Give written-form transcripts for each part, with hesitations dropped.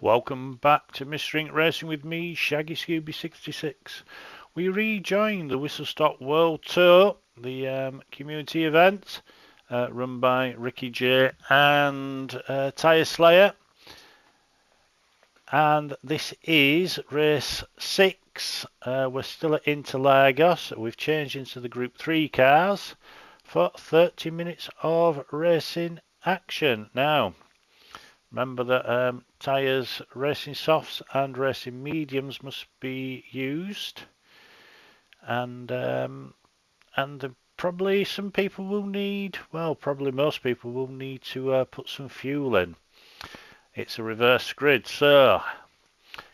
Welcome back to Mr. Ink Racing with me, Shaggy Scooby 66. We rejoined the Whistlestop World Tour, the community event run by Ricky J and Tyre Slayer. And this is race 6. We're still at Interlagos. We've changed into the Group 3 cars for 30 minutes of racing action. Now, remember that tyres, racing softs and racing mediums must be used, and probably some people will need, well, probably most people will need to put some fuel in. It's a reverse grid, so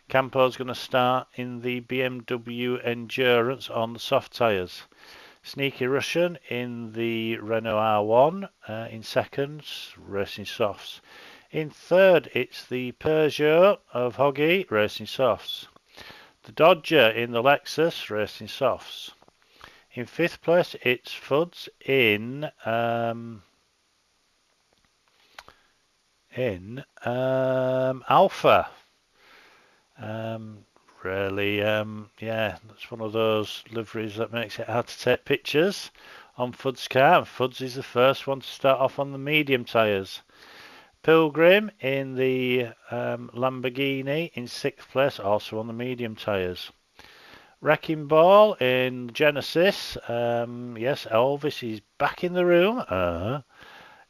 Campo's going to start in the BMW Endurance on the soft tyres. Sneaky Russian in the Renault R1 in seconds, racing softs. In third, it's the Peugeot of Hoggy, racing softs. The Dodger in the Lexus, racing softs. In fifth place, it's Fuds in Alpha. Really, yeah, that's one of those liveries that makes it hard to take pictures on Fuds' car. Fuds is the first one to start off on the medium tyres. Pilgrim in the Lamborghini in 6th place, also on the medium tyres. Wrecking Ball in Genesis, yes, Elvis is back in the room,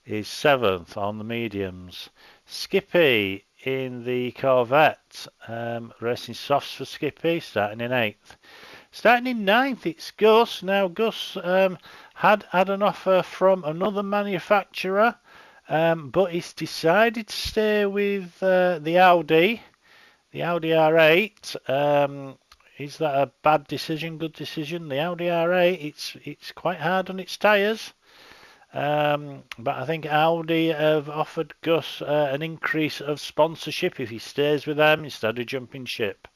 is 7th on the mediums. Skippy in the Corvette, racing softs for Skippy, starting in 8th. Starting in 9th, it's Gus. Now, Gus had an offer from another manufacturer, but he's decided to stay with the Audi R8. Is that a bad decision, good decision? The Audi R8, it's quite hard on its tyres, but I think Audi have offered Gus an increase of sponsorship if he stays with them instead of jumping ship.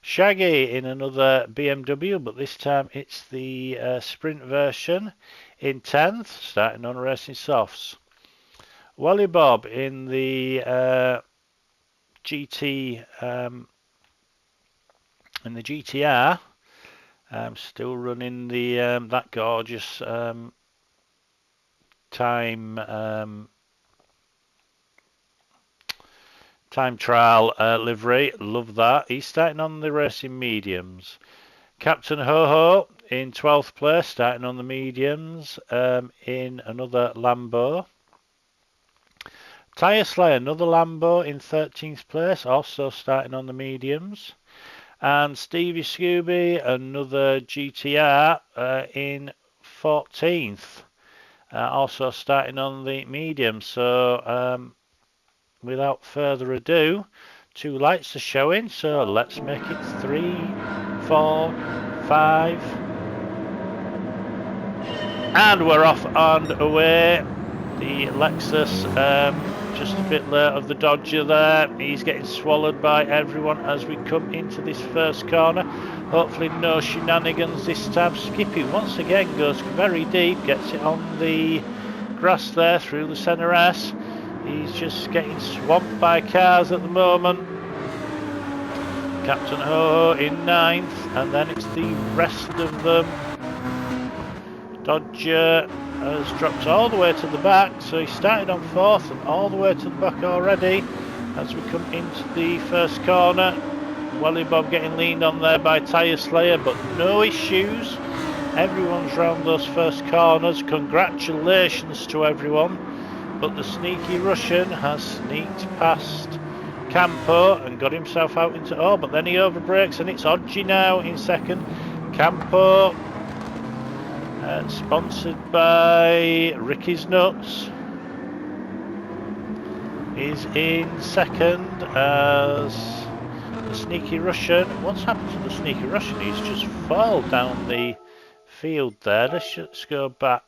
Shaggy in another BMW, but this time it's the sprint version in 10th, starting on racing softs. Wally Bob in the GTR, still running the that gorgeous time trial livery. Love that. He's starting on the racing mediums. Captain Ho-Ho in 12th place, starting on the mediums in another Lambo. Tyre Slayer, another Lambo in 13th place, also starting on the mediums. And Stevie Scooby, another GTR in 14th, also starting on the mediums. So without further ado, 2 lights are showing, so let's make it 3, 4, 5. And we're off and away. The Lexus just a bit late of the Dodger there. He's getting swallowed by everyone as we come into this first corner. Hopefully no shenanigans this time. Skippy once again goes very deep, gets it on the grass there through the centre S. He's just getting swamped by cars at the moment. Captain Ho-Ho in 9th, and then it's the rest of them. Dodger has dropped all the way to the back, so he started on 4th and all the way to the back already as we come into the first corner. Wally Bob getting leaned on there by Tyre Slayer, but no issues. Everyone's round those first corners. Congratulations to everyone. But the sneaky Russian has sneaked past Campo and got himself out into, but then he overbrakes and it's Odgie now in 2nd. Campo, sponsored by Ricky's Nuts, is in 2nd as the sneaky Russian. What's happened to the sneaky Russian? He's just fallen down the field there. Let's go back.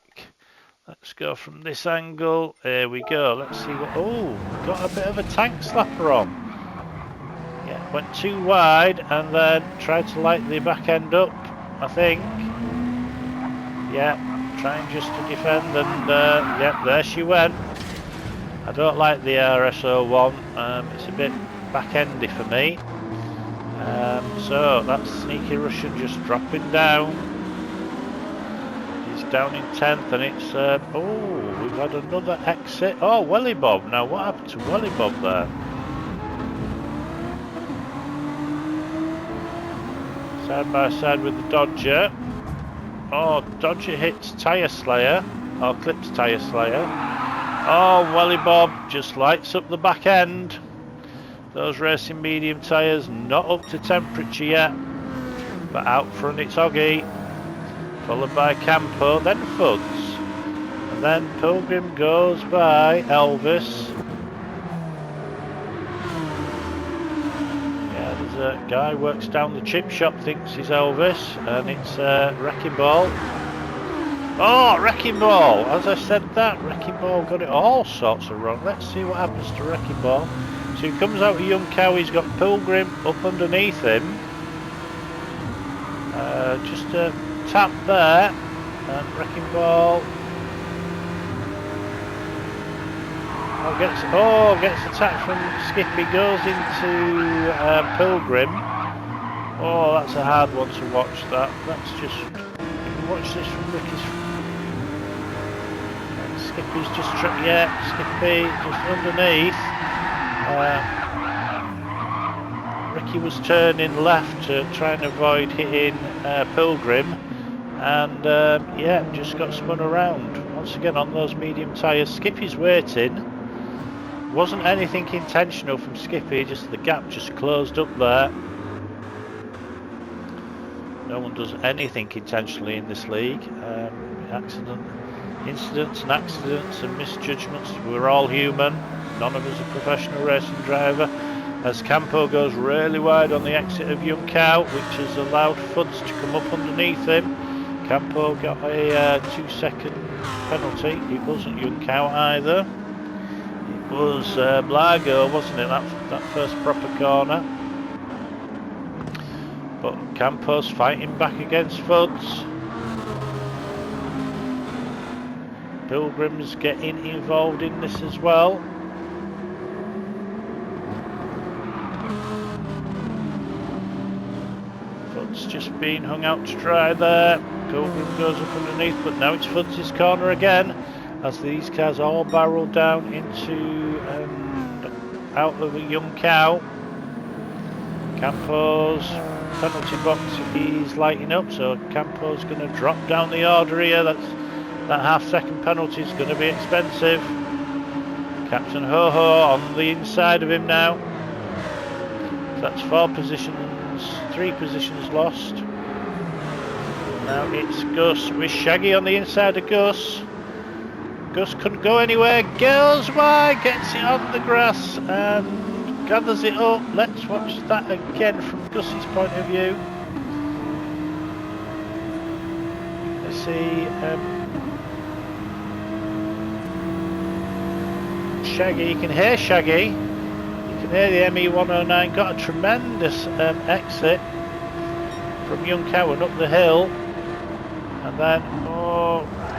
Let's go from this angle. There we go. Let's see what... Oh, got a bit of a tank slapper on. Yeah, went too wide and then tried to light the back end up, I think. Yeah, trying just to defend, and yeah, there she went. I don't like the RS01. It's a bit back-endy for me. So that's Sneaky Russian just dropping down. He's down in 10th, and it's oh, we've had another exit. Oh, Welly Bob. Now what happened to Welly Bob there? Side by side with the Dodger. Oh, Dodger hits Tyre Slayer, or clips Tyre Slayer. Oh, Welly Bob just lights up the back end. Those racing medium tyres not up to temperature yet, but out front it's Oggy, followed by Campo, then Fuds, and then Pilgrim goes by Elvis. Yeah, there's a guy who works down the chip shop, thinks he's Elvis, and it's Wrecking Ball. Oh, Wrecking Ball! As I said that, Wrecking Ball got it all sorts of wrong. Let's see what happens to Wrecking Ball. So he comes out with Young Cow, he's got Pilgrim up underneath him. Just a tap there, and Wrecking Ball gets attacked from Skippy, goes into Pilgrim. Oh, that's a hard one to watch. That's just, you can watch this from Ricky's. Skippy's just Skippy just underneath. Ricky was turning left to try and avoid hitting Pilgrim, and yeah, just got spun around once again on those medium tyres. Skippy's waiting. Wasn't anything intentional from Skippy, just the gap just closed up there. No one does anything intentionally in this league. Incidents and accidents and misjudgments, we're all human. None of us are professional racing driver. As Campo goes really wide on the exit of Young Cow, which has allowed Fuds to come up underneath him. Campo got a 2-second penalty. It wasn't Young Cow either. It was Blago, wasn't it, that first proper corner. But Campo's fighting back against Fuds. Pilgrim's getting involved in this as well. Fuds just being hung out to dry there. Pilgrim goes up underneath, but now it's Fuds' corner again, as these cars all barrel down into out of a Young Cow. Campo's penalty box is lighting up, so Campo's going to drop down the order here. That half-second penalty is going to be expensive. Captain Ho-Ho on the inside of him now. So that's 4 positions, 3 positions lost. Now it's Gus with Shaggy on the inside of Gus. Gus couldn't go anywhere, goes wide, gets it on the grass and gathers it up. Let's watch that again from Gus's point of view. Let's see. Shaggy, you can hear Shaggy, you can hear the ME109, got a tremendous exit from Young Cow and up the hill, and then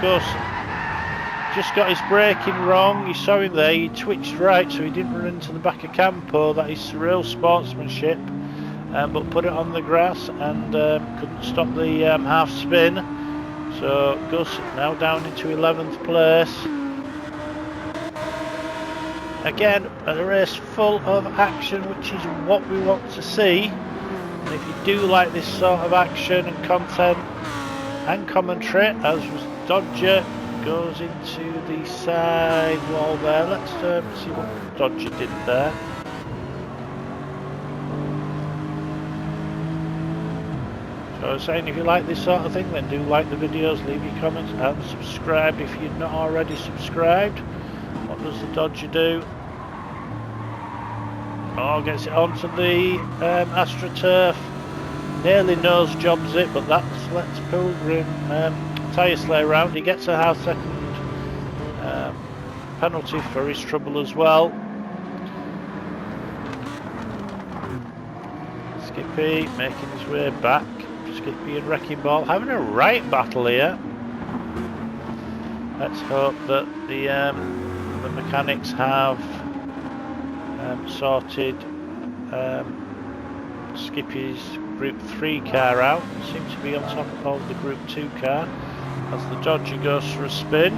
Gus just got his braking wrong. You saw him there, he twitched right so he didn't run into the back of Campo. That is real sportsmanship, but put it on the grass and couldn't stop the half spin. So Gus now down into 11th place. Again, a race full of action, which is what we want to see. And if you do like this sort of action and content and commentary, as was Dodger goes into the side wall there. Let's see what Dodger did there. So I was saying, if you like this sort of thing, then do like the videos, leave your comments and subscribe if you're not already subscribed. What does the Dodger do? Oh, gets it onto the AstroTurf. Nearly nose jobs it, but that's lets Pilgrim tyre slay round. He gets a half-second penalty for his trouble as well. Skippy making his way back. Skippy and Wrecking Ball having a right battle here. Let's hope that the mechanics have sorted Skippy's Group 3 car out. Seems to be on top of the Group 2 car as the Dodger goes for a spin.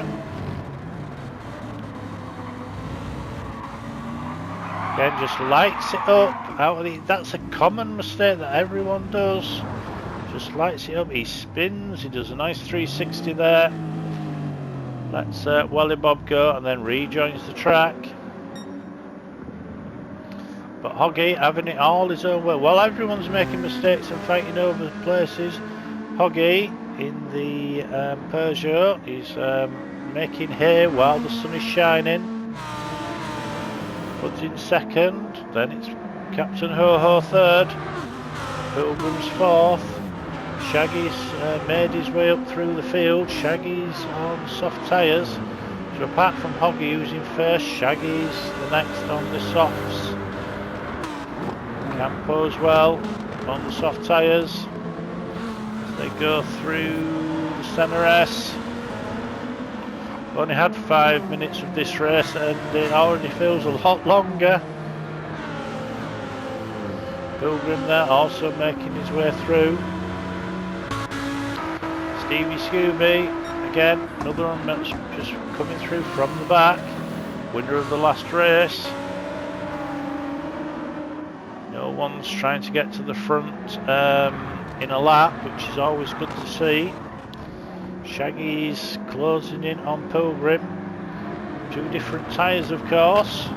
Again, just lights it up out of the. That's a common mistake that everyone does. Just lights it up. He spins. He does a nice 360 there. Lets Wally Bob go and then rejoins the track. But Hoggy having it all his own way. While everyone's making mistakes and fighting over places, Hoggy in the Peugeot is making hay while the sun is shining. Puts in second, then it's Captain Ho-Ho third, Pilgrim's fourth. Shaggy's made his way up through the field. Shaggy's on soft tyres. So apart from Hoggy who's in first, Shaggy's the next on the softs. Campo as well on the soft tyres as they go through the centre S. Only had 5 minutes of this race and it already feels a lot longer. Pilgrim there also making his way through. Stevie Scooby again, another one that's just coming through from the back. Winner of the last race. No one's trying to get to the front in a lap, which is always good to see. Shaggy's closing in on Pilgrim. Two different tyres, of course.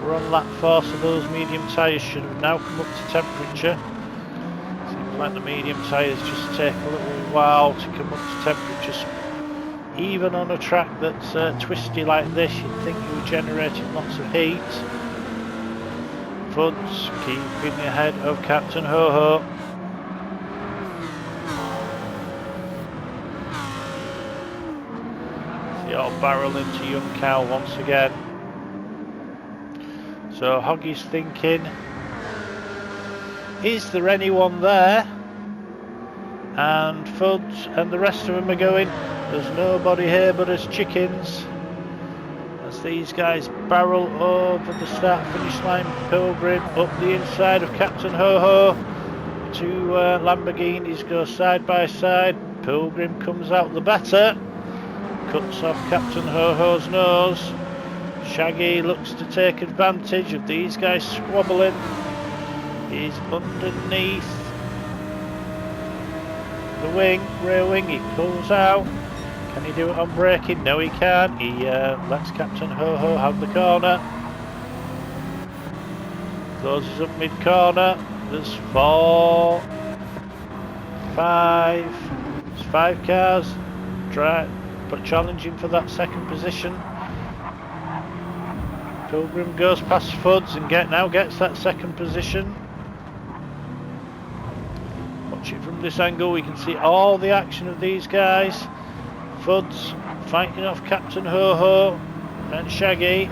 We're on lap 4, so those medium tyres should have now come up to temperature. Seems like the medium tyres just take a little while to come up to temperature. Even on a track that's twisty like this, you'd think you were generating lots of heat. Fuds keeping ahead of Captain Ho-Ho. See all barrel into Young Cow once again. So Hoggy's thinking, is there anyone there? And Fuds and the rest of them are going, there's nobody here but us chickens. As these guys barrel over the start finish line, Pilgrim up the inside of Captain Ho-Ho. Two Lamborghinis go side by side. Pilgrim comes out the better, cuts off Captain Ho-Ho's nose. Shaggy looks to take advantage of these guys squabbling. He's underneath the wing, rear wing, he pulls out. Can he do it on braking? No, he can't. He lets Captain Ho-Ho have the corner. Closes up mid-corner. There's 4, 5. There's 5 cars but challenging for that second position. Pilgrim goes past Fuds and now gets that second position. Watch it from this angle, we can see all the action of these guys. Fuds fighting off Captain Ho-Ho and Shaggy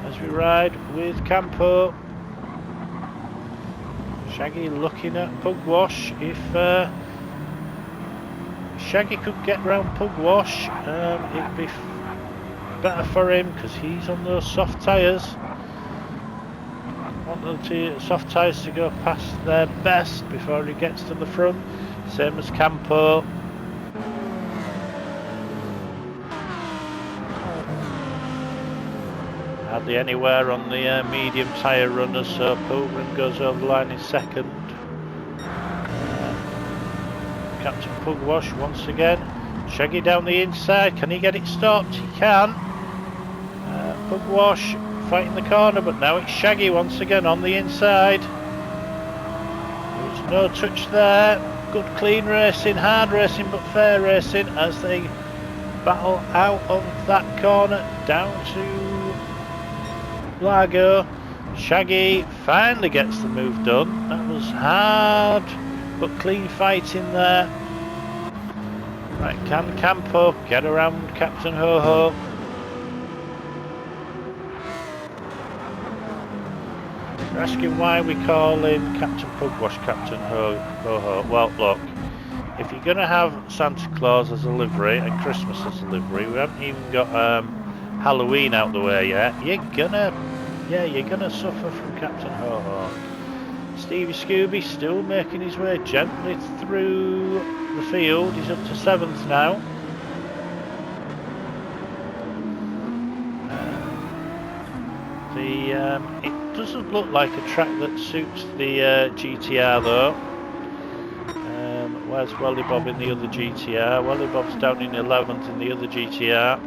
as we ride with Campo. Shaggy looking at Pugwash. If Shaggy could get round Pugwash, it'd be better for him because he's on those soft tyres. Want the soft tyres to go past their best before he gets to the front. Same as Campo. Hardly anywhere on the medium tyre runners, so Pilgrim goes over the line in second. Captain Pugwash once again. Shaggy down the inside, can he get it stopped? He can. Pugwash fighting the corner, but now it's Shaggy once again on the inside. There's no touch there. Good clean racing, hard racing but fair racing as they battle out of that corner down to Lago. Shaggy finally gets the move done. That was hard but clean fighting there. Right, can Campo get around Captain Ho-Ho? You're asking why we call him Captain Pugwash, Captain Ho-Ho. Well, look, if you're going to have Santa Claus as a livery and Christmas as a livery, we haven't even got Halloween out the way yet, you're going to Yeah, you're going to suffer from Captain Ho-Ho. Stevie Scooby still making his way gently through the field. He's up to 7th now. It doesn't look like a track that suits the GTR though. Where's Welly Bob in the other GTR? Welly Bob's down in 11th in the other GTR.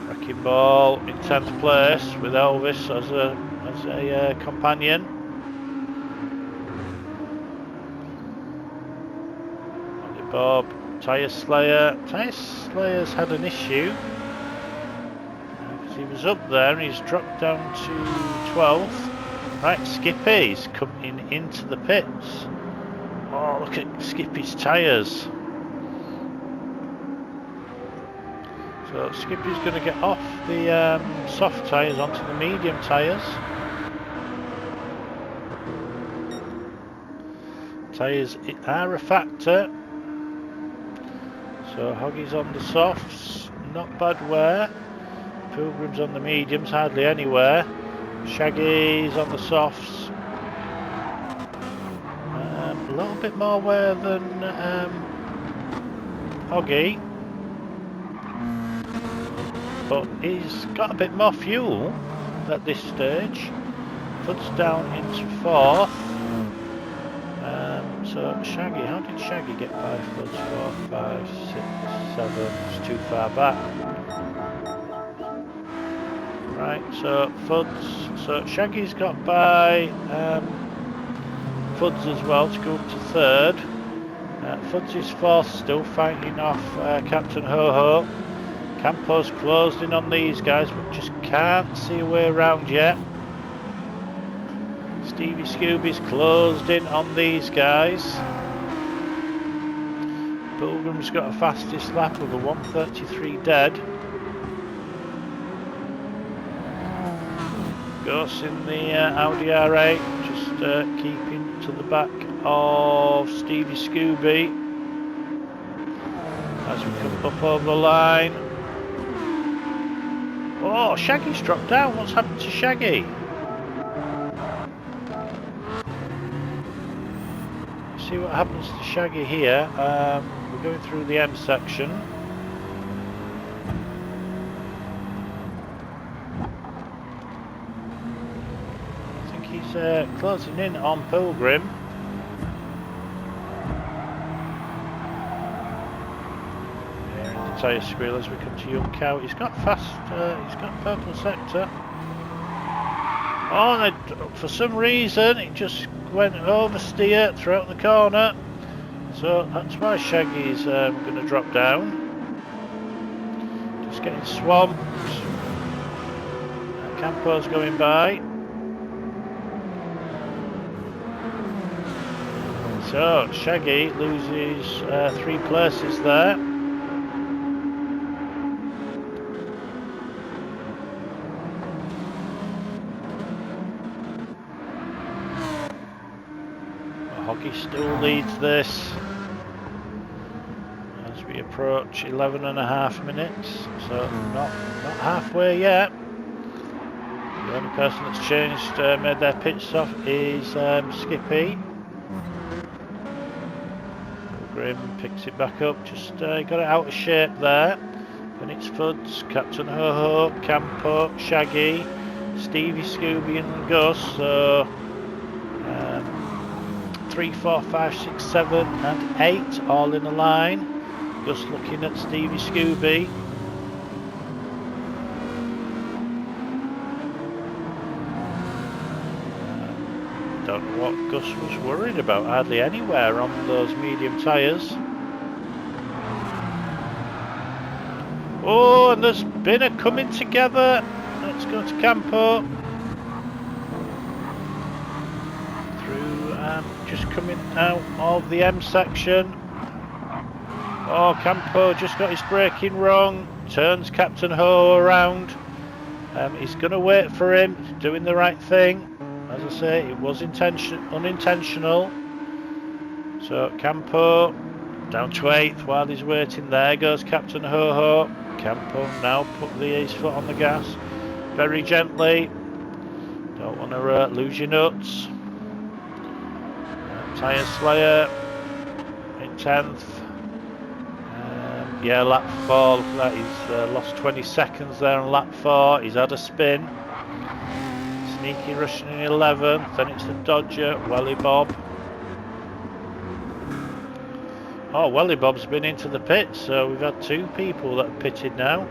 Wrecking Ball in 10th place with Elvis as a companion. Welly Bob, Tyre Slayer. Tyre Slayer's had an issue. He was up there and he's dropped down to 12th. Right, Skippy's coming into the pits. Oh, look at Skippy's tyres. So Skippy's going to get off the soft tyres onto the medium tyres. Tyres are a factor. So Hoggy's on the softs, not bad wear. Pilgrim's on the mediums, hardly anywhere. Shaggy's on the softs. A little bit more wear than Hoggy. But he's got a bit more fuel at this stage. Foot's down into 4th. So Shaggy, how did Shaggy get by Foots? 4, 5, 6, 7, it's too far back. Right, so Fuds, so Shaggy's got by Fuds as well to go up to 3rd. Fuds is 4th, still fighting off Captain Ho-Ho. Campo's closed in on these guys, but just can't see a way around yet. Stevie Scooby's closed in on these guys. Pilgrim's got a fastest lap of a 1:33 dead. Ghost in the Audi R8, just keeping to the back of Stevie Scooby as we come up over the line. Oh, Shaggy's dropped down. What's happened to Shaggy? See what happens to Shaggy here. We're going through the M section. Closing in on Pilgrim. Here in the tyre squeal as we come to Young Cow. He's got fast, he's got purple sector. Oh, and for some reason it just went oversteer throughout the corner. So that's why Shaggy's going to drop down. Just getting swamped. Campo's going by. So Shaggy loses 3 places there. Hoggy still leads this as we approach 11.5 minutes. So not halfway yet. The only person that's changed, made their pit stop is Skippy. Grim picks it back up, just got it out of shape there. And it's Fuds, Captain Ho-Ho, Campo, Shaggy, Stevie Scooby and Gus. So 3, 4, 5, 6, 7 and 8 all in a line. Gus looking at Stevie Scooby. Don't know what Gus was worried about, hardly anywhere on those medium tyres. Oh, and there's been a coming together. Let's go to Campo. Through, just coming out of the M section. Oh, Campo just got his braking wrong. Turns Captain Ho around. He's going to wait for him, he's doing the right thing. As I say, it was unintentional. So Campo down to 8th while he's waiting. There goes Captain Ho-Ho. Campo now put his foot on the gas. very gently. Don't want to lose your nuts. Tyre Slayer in 10th. Yeah, lap 4. Look at that. He's lost 20 seconds there on lap 4. He's had a spin. Sneaky Russian in 11th. Then it's the Dodger, Welly Bob. Oh, Welly Bob's been into the pits, so we've had 2 people that have pitted now.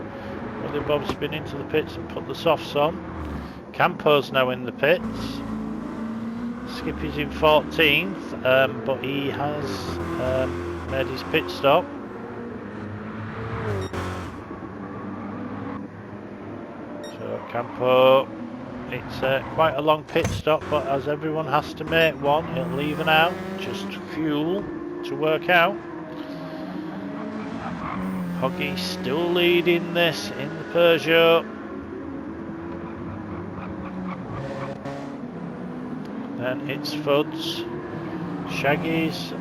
Welly Bob's been into the pits and put the softs on. Campo's now in the pits. Skippy's in 14th, but he has made his pit stop. So Campo, it's quite a long pit stop, but as everyone has to make one, it'll even out, just fuel to work out. Hoggy still leading this in the Peugeot. Then it's Fuds. Shaggy's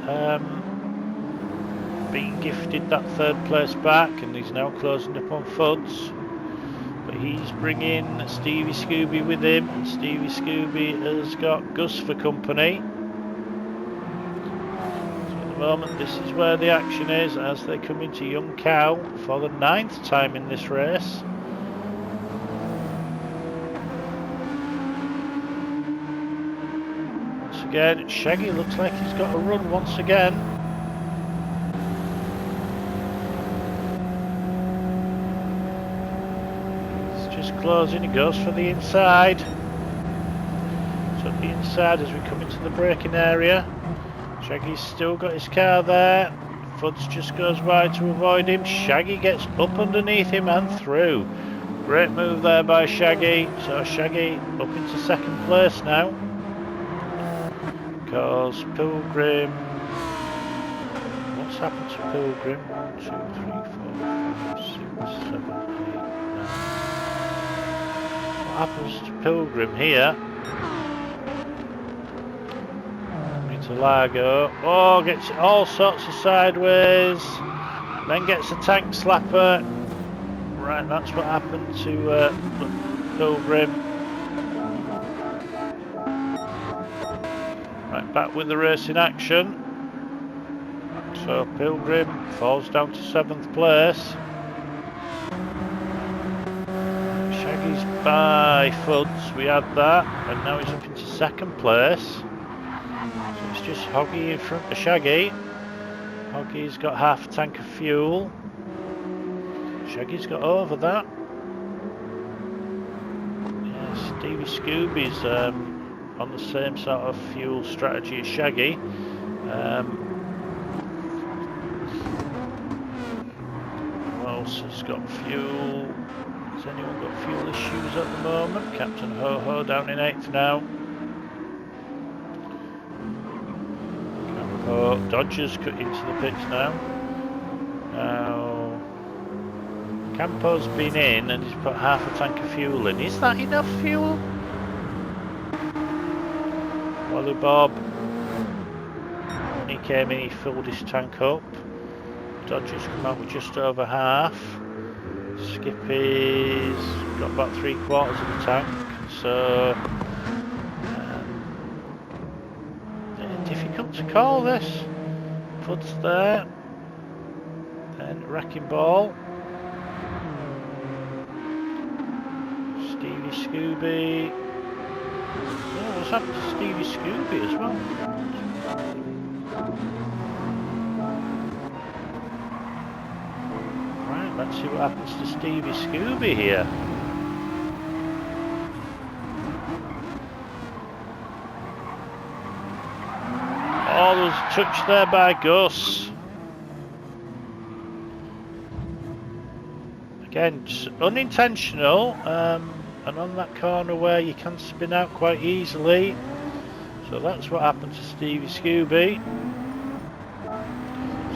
been gifted that 3rd place back, and he's now closing up on Fuds. But he's bringing Stevie Scooby with him, and Stevie Scooby has got Gus for company. So at the moment, this is where the action is as they come into Young Cow for the 9th time in this race. Once again, Shaggy looks like he's got a run once again. Closing, he goes for the inside. So the inside as we come into the braking area. Shaggy's still got his car there. Fuds just goes wide to avoid him. Shaggy gets up underneath him and through. Great move there by Shaggy. So Shaggy up into 2nd place now. Because Pilgrim... What's happened to Pilgrim? 1, 2, 3, 4, 5, 6, 7, 8, 9. Happens to Pilgrim here. Interlago. Oh, gets it all sorts of sideways. Then gets a tank slapper. Right, that's what happened to Pilgrim. Right, back with the race in action. So Pilgrim falls down to 7th place. Shaggy's by Fuds, we had that, and now he's up into 2nd place. So it's just Hoggy in front of Shaggy. Hoggy's got half a tank of fuel. Shaggy's got over that. Yeah, Stevie Scooby's on the same sort of fuel strategy as Shaggy. Who else has got fuel? Has anyone got fuel issues at the moment? Captain Ho-Ho down in 8th now. Campo, Dodgers cut into the pits now. Now, Campo's been in and he's put half a tank of fuel in. Is that enough fuel? Wally Bob, when he came in, he filled his tank up. Dodgers come out with just over half. Skippy's got about 3/4 of the tank, so difficult to call this. Puts there, then Wrecking Ball. Stevie Scooby. Oh, what's happened to Stevie Scooby as well? Let's see what happens to Stevie Scooby here. Oh, there's a touch there by Gus. Again, just unintentional, and on that corner where you can spin out quite easily. So that's what happened to Stevie Scooby.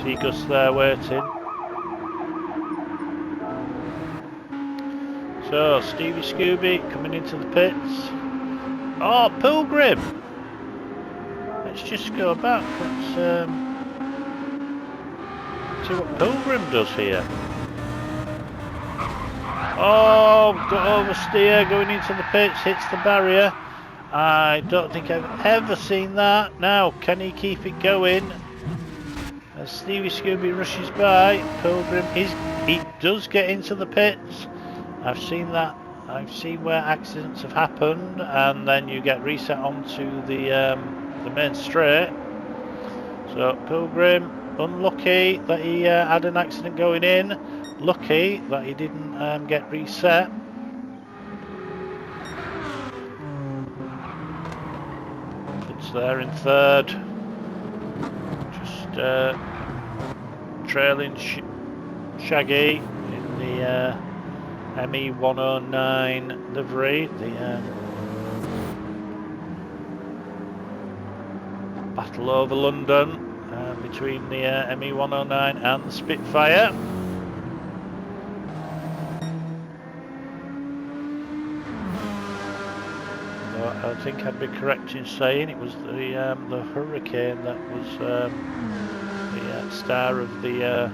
See Gus there waiting. So, Stevie Scooby coming into the pits. Oh, Pilgrim! Let's just go back. Let's see what Pilgrim does here. Oh, got oversteer going into the pits, hits the barrier. I don't think I've ever seen that. Now, can he keep it going? As Stevie Scooby rushes by, Pilgrim he does get into the pits. I've seen that. I've seen where accidents have happened, and then you get reset onto the main straight. So Pilgrim, unlucky that he had an accident going in. Lucky that he didn't get reset. It's there in third. Just trailing Shaggy in the ME109 livery. The battle over London between the ME109 and the Spitfire. I think I'd be correct in saying it was the Hurricane that was the star of the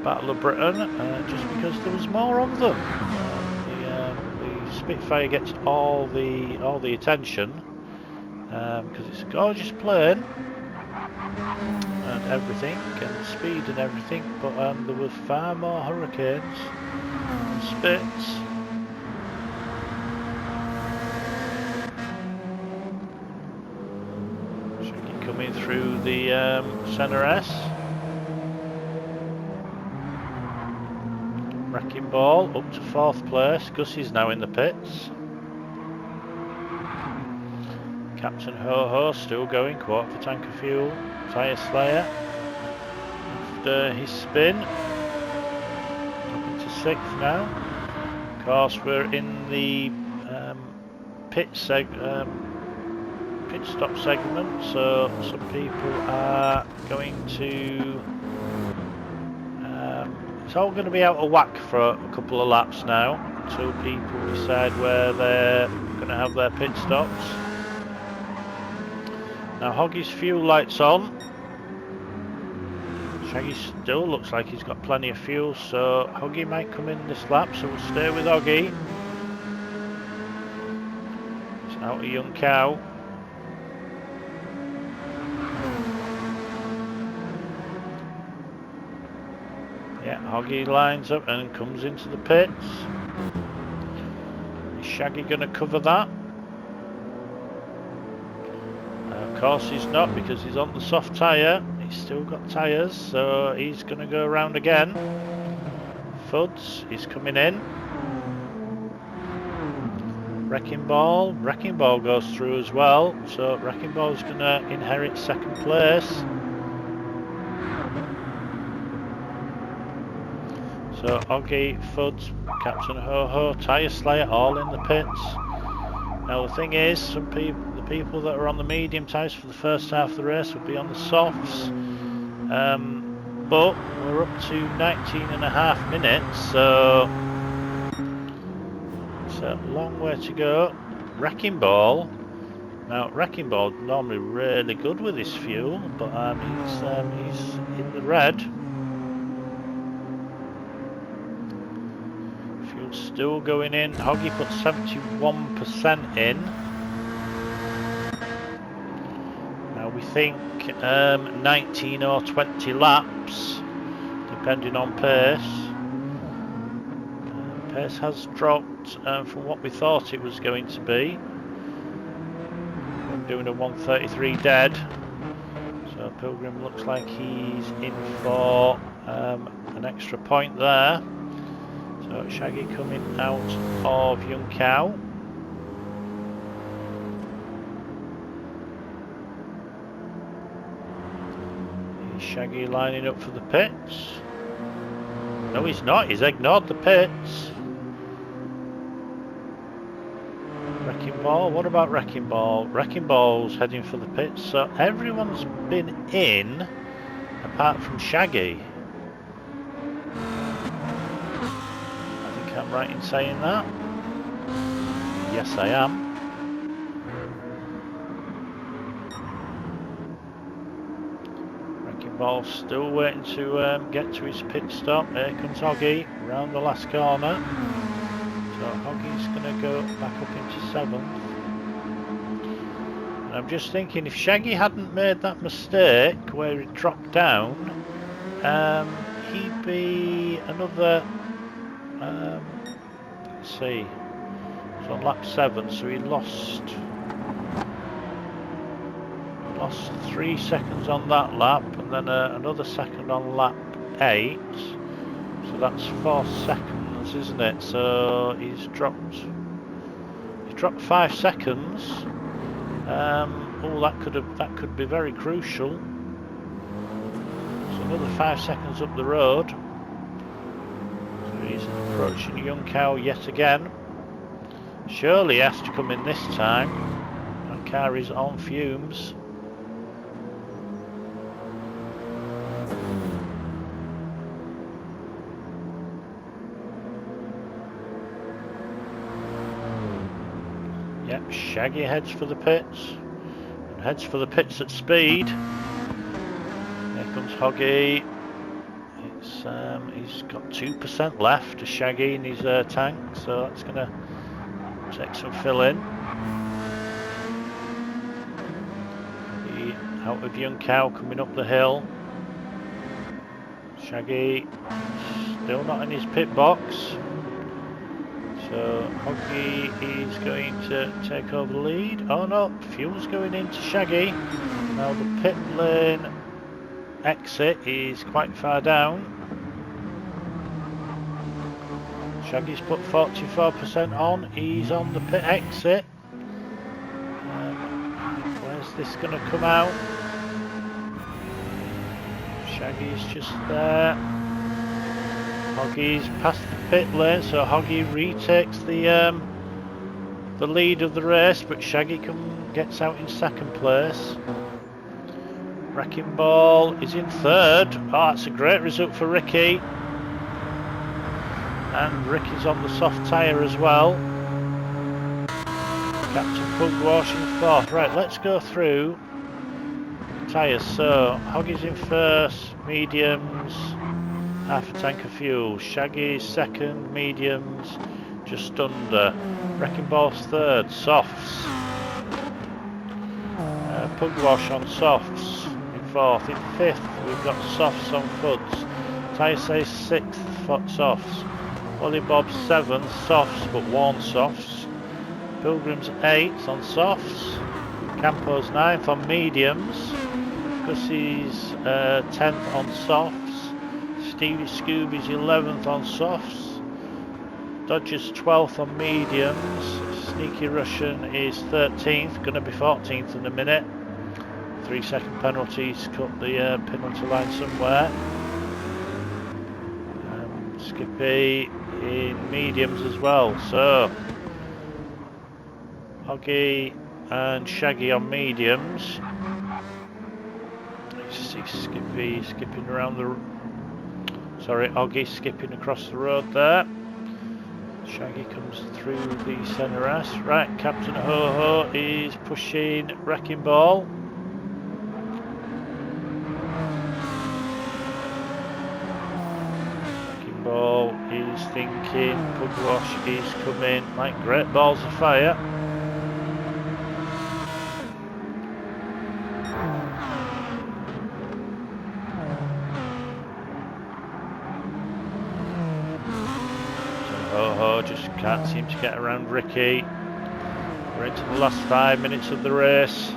Battle of Britain, just because there was more of them. The Spitfire gets all the attention because it's a gorgeous plane and everything, and speed and everything, but there were far more Hurricanes and Spits. Coming through the centre S. Wrecking Ball up to 4th place. Gussie's now in the pits. Captain Ho Ho still going, quarter for tank of fuel. Tyre Slayer after his spin. Up into 6th now. Of course, we're in the pit stop segment, so some people are going to it's all going to be out of whack for a couple of laps now until people decide where they're going to have their pit stops. Now Hoggy's fuel light's on. Shaggy still looks like he's got plenty of fuel, so Hoggy might come in this lap, so we'll stay with Hoggy. It's out a Young Cow. Yeah, Hoggy lines up and comes into the pits. Is Shaggy going to cover that? Of course he's not, because he's on the soft tyre. He's still got tyres, so he's going to go around again. Fuds is coming in. Wrecking Ball goes through as well, so Wrecking Ball's going to inherit 2nd place. So Oggy, Fuds, Captain Ho Ho, Tyre Slayer, all in the pits. Now the thing is, the people that are on the medium tyres for the first half of the race will be on the softs. But we're up to 19.5 minutes, so it's a long way to go. Wrecking Ball. Now Wrecking Ball normally really good with his fuel, but he's in the red. Still going in. Hoggy put 71% in. Now we think 19 or 20 laps, depending on pace. Pace has dropped from what we thought it was going to be. I'm doing a 133 dead. So Pilgrim looks like he's in for an extra point there. So Shaggy coming out of Young Cow. Is Shaggy lining up for the pits? No, he's not. He's ignored the pits. Wrecking Ball. What about Wrecking Ball? Wrecking Ball's heading for the pits. So everyone's been in apart from Shaggy. I'm right in saying that. Yes, I am. Wrecking Ball still waiting to get to his pit stop. Here comes Hoggy round the last corner. So Hoggy's going to go back up into 7th. And I'm just thinking, if Shaggy hadn't made that mistake where he dropped down, he'd be another, let's see, it's on lap 7, so he lost 3 seconds on that lap, and then another second on lap 8, so that's 4 seconds, isn't it? So he's dropped 5 seconds. Oh, that could be very crucial. So another 5 seconds up the road. So he's approaching Young Cow yet again. Surely he has to come in this time. That car is on fumes. Yep, Shaggy heads for the pits. And heads for the pits at speed. Here comes Hoggy. He's got 2% left to Shaggy in his tank, so that's going to take some fill in. Out of Young Cow coming up the hill. Shaggy still not in his pit box. So Hoggy is going to take over the lead. Oh no, fuel's going into Shaggy. Now the pit lane exit is quite far down. Shaggy's put 44% on. He's on the pit exit. Where's this going to come out? Shaggy's just there. Hoggy's past the pit lane, so Hoggy retakes the lead of the race, but Shaggy gets out in 2nd place. Wrecking Ball is in 3rd. Oh, that's a great result for Ricky. And Ricky's on the soft tyre as well. Captain Pugwash in 4th. Right, let's go through the tyres. So Hoggy's in 1st, mediums, half a tank of fuel. Shaggy's 2nd, mediums, just under. Wrecking Ball's 3rd, softs. Pugwash on softs in 4th. In 5th, we've got softs on Fuds. Tyre says 6th, softs. Ollie Bob's 7th, softs, but worn softs. Pilgrim's 8th on softs. Campo's 9th on mediums. Gussie's 10th on softs. Stevie Scooby's 11th on softs. Dodger's 12th on mediums. Sneaky Russian is 13th, going to be 14th in a minute. 3-second penalties, cut the penalty line somewhere. Skippy in mediums as well, so Hoggy and Shaggy on mediums. You see Skippy skipping around Hoggy skipping across the road there. Shaggy comes through the centre S. Right, Captain Ho-Ho is pushing Wrecking Ball. Ball is thinking, Pugwash is coming like great balls of fire. So Ho-Ho just can't seem to get around Ricky. We're into the last 5 minutes of the race.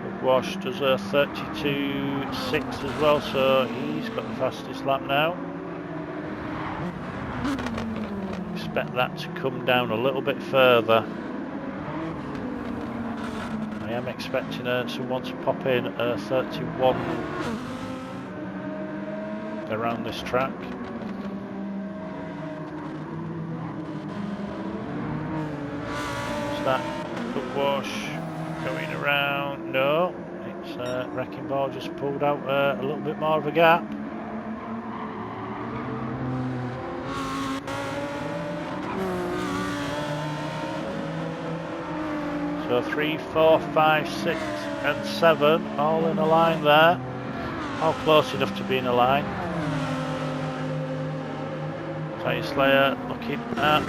Pugwash does a 32.6 as well, so he's got the fastest lap now. Expect that to come down a little bit further. I am expecting someone to pop in a 31 around this track. Is that Pugwash going around? No, it's Wrecking Ball just pulled out a little bit more of a gap. So 3, 4, 5, 6 and 7 all in a line there. all close enough to be in a line. Tyre Slayer looking at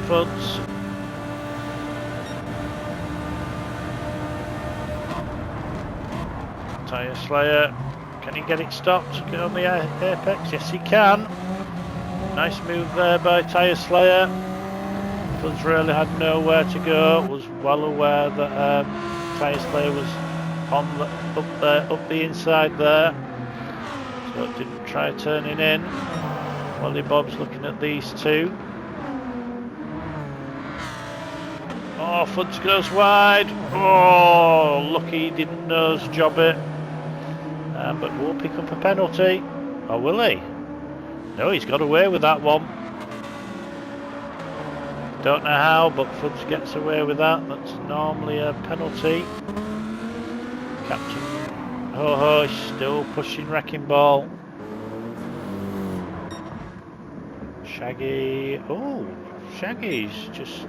Fuds. Tyre Slayer, can he get it stopped? Get on the apex? Yes, he can. Nice move there by Tyre Slayer. Fuds really had nowhere to go. Was well aware that Tyre Slayer was on the, up the inside there, so it didn't try turning in. Wally Bob's looking at these two. Oh, Fuds goes wide. Oh, lucky he didn't nose job it. But we'll pick up a penalty. Or will he? No, he's got away with that one. Don't know how, but Fuds gets away with that. That's normally a penalty. Captain Ho-Ho is still pushing Wrecking Ball. Shaggy. Oh, Shaggy's just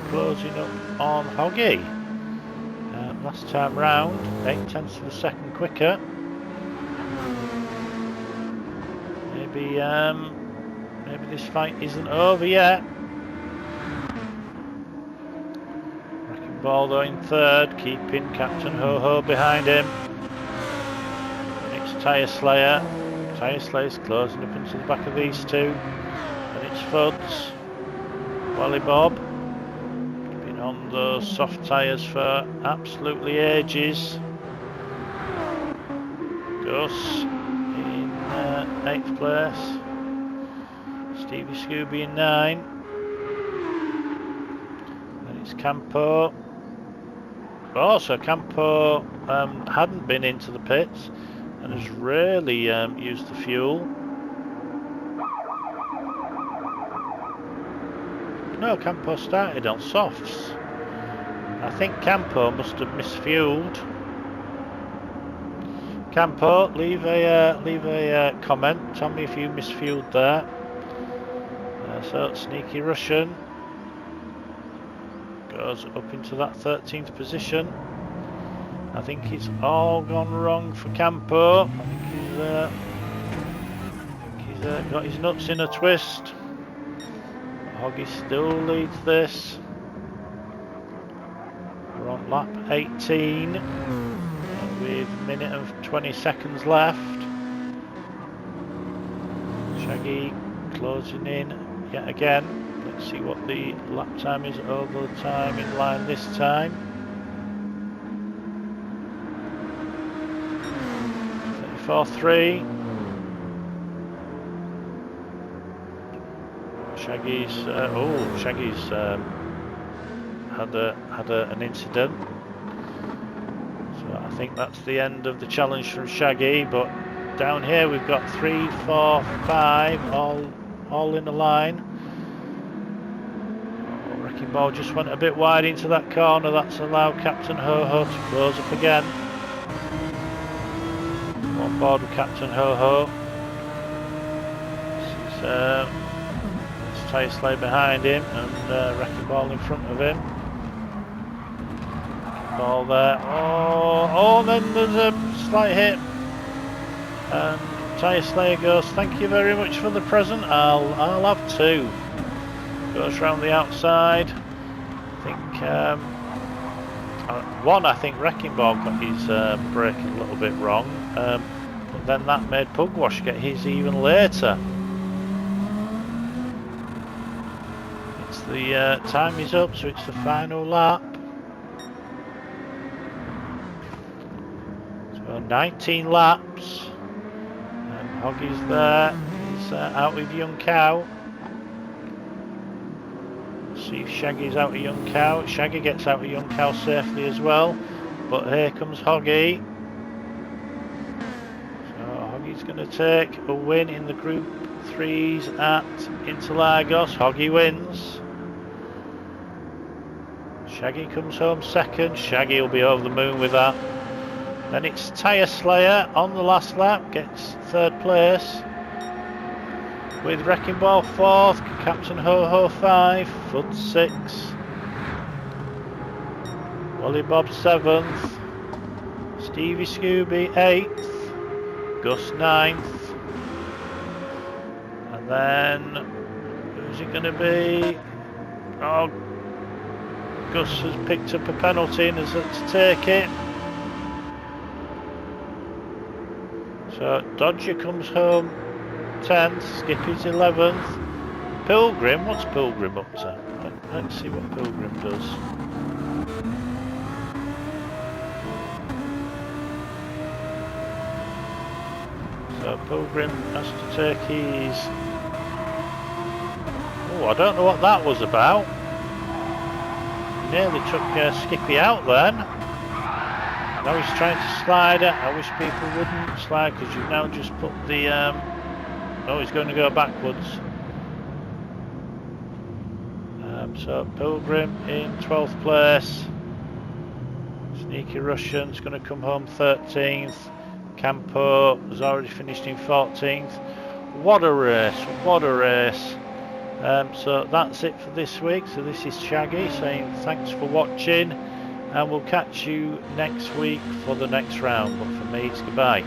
closing up on Hoggy. Last time round, 8/10 of a second quicker. Maybe this fight isn't over yet. Wrecking Ball though in third, keeping Captain Ho-Ho behind him. It's Tyre Slayer. Tyre Slayer's closing up into the back of these two. And it's Fuds. Wally Bob. On those soft tyres for absolutely ages. Gus in 8th place. Stevie Scooby in 9. Then it's Campo. Oh, so Campo hadn't been into the pits and has really used the fuel. No, Campo started on softs. I think Campo must have misfueled. Campo, leave a comment. Tell me if you misfueled there. So Sneaky Russian goes up into that 13th position. I think it's all gone wrong for Campo. I think he's got his nuts in a twist. Hoggy still leads this. We're on lap 18 with a minute and 20 seconds left. Shaggy closing in yet again. Let's see what the lap time is over the time in line this time. 34.3. Shaggy's had an incident, so I think that's the end of the challenge from Shaggy. But down here we've got 3, 4, 5 all in a line. Oh, Wrecking Ball just went a bit wide into that corner. That's allowed Captain Ho-Ho to close up again. On board with Captain Ho-Ho. Tyre Slayer behind him and Wrecking Ball in front of him. Wrecking Ball there. Oh, then there's a slight hit. And Tyre Slayer goes, "Thank you very much for the present. I'll have 2." Goes round the outside. I think one. I think Wrecking Ball got his braking a little bit wrong, but then that made Pugwash get his even later. The time is up, so it's the final lap. So 19 laps. And Hoggy's there. He's out with Young Cow. See if Shaggy's out with Young Cow. Shaggy gets out with Young Cow safely as well. But here comes Hoggy. So Hoggy's going to take a win in the Group 3s at Interlagos. Hoggy wins. Shaggy comes home second. Shaggy will be over the moon with that. Then it's Tyre Slayer on the last lap, gets 3rd place. With Wrecking Ball 4th, Captain Ho-Ho 5, Fuds 6. Wally Bob 7th. Stevie Scooby 8th, Gus 9th, and then who's it going to be? Oh, Gus has picked up a penalty and has had to take it. So Dodger comes home 10th, Skippy's 11th. Pilgrim, what's Pilgrim up to? Let's see what Pilgrim does. So Pilgrim has to take his... Oh, I don't know what that was about. Nearly took Skippy out then. Now he's trying to slide it. I wish people wouldn't slide because you've now just put the... Oh, he's going to go backwards. So Pilgrim in 12th place. Sneaky Russian's going to come home 13th. Campo has already finished in 14th. What a race, what a race. So that's it for this week. So this is Shaggy saying thanks for watching, and we'll catch you next week for the next round. But for me, it's goodbye.